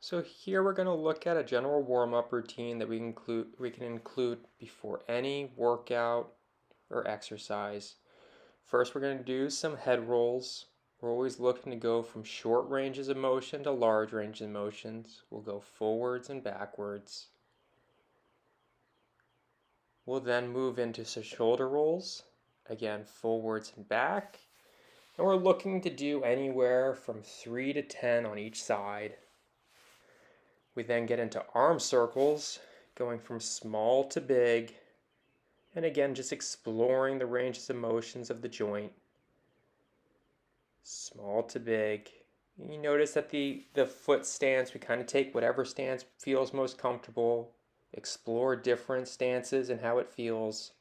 So here we're going to look at a general warm-up routine that we can include before any workout or exercise. First, we're going to do some head rolls. We're always looking to go from short ranges of motion to large ranges of motions. We'll go forwards and backwards. We'll then move into some shoulder rolls, again forwards and back. And we're looking to do anywhere from 3 to 10 on each side. We then get into arm circles, going from small to big, and again just exploring the ranges of motions of the joint. Small to big. You notice that the foot stance, we kind of take whatever stance feels most comfortable, explore different stances and how it feels.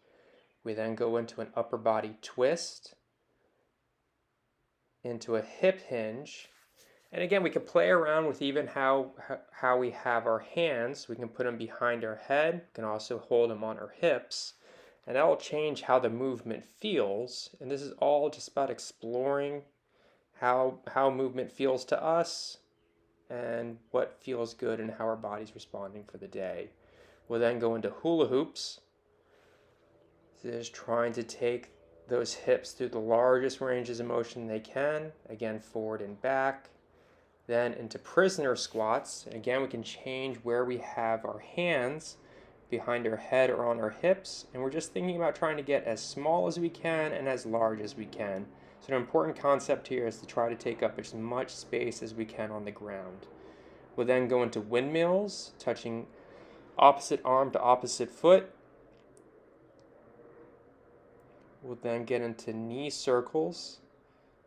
We then go into an upper body twist, into a hip hinge. And again, we can play around with even how we have our hands. We can put them behind our head. We can also hold them on our hips. And that will change how the movement feels. And this is all just about exploring how movement feels to us and what feels good and how our body's responding for the day. We'll then go into hula hoops. This is trying to take those hips through the largest ranges of motion they can. Again, forward and back. Then into prisoner squats. Again, we can change where we have our hands, behind our head or on our hips, and we're just thinking about trying to get as small as we can and as large as we can. So an important concept here is to try to take up as much space as we can on the ground. We'll then go into windmills, touching opposite arm to opposite foot. We'll then get into knee circles.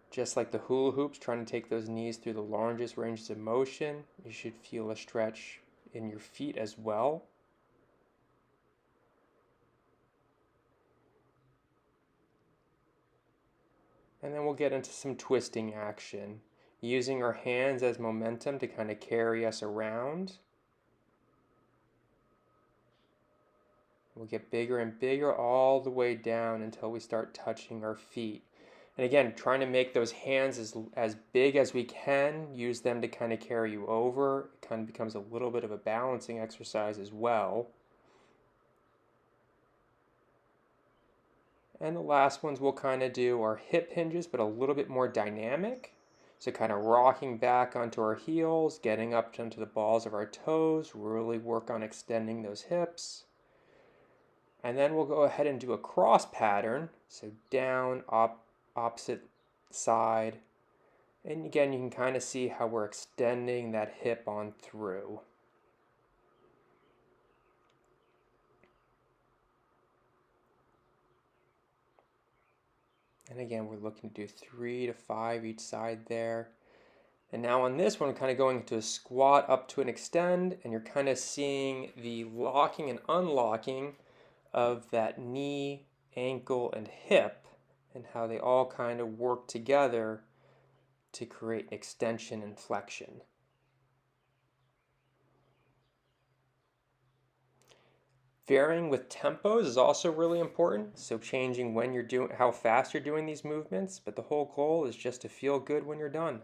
Just like the hula hoops, trying to take those knees through the largest ranges of motion. You should feel a stretch in your feet as well. And then we'll get into some twisting action, using our hands as momentum to kind of carry us around. We'll get bigger and bigger all the way down until we start touching our feet. And again, trying to make those hands as big as we can, use them to kind of carry you over. It kind of becomes a little bit of a balancing exercise as well. And the last ones we'll kind of do are hip hinges, but a little bit more dynamic. So kind of rocking back onto our heels, getting up onto the balls of our toes, really work on extending those hips. And then we'll go ahead and do a cross pattern. So down, up, opposite side. And again, you can kind of see how we're extending that hip on through. And again, we're looking to do 3 to 5 each side there. And now on this one, we're kind of going into a squat up to an extend, and you're kind of seeing the locking and unlocking of that knee, ankle, and hip, and how they all kind of work together to create an extension and flexion. Varying with tempos is also really important, so changing when you're doing, how fast you're doing these movements, but the whole goal is just to feel good when you're done.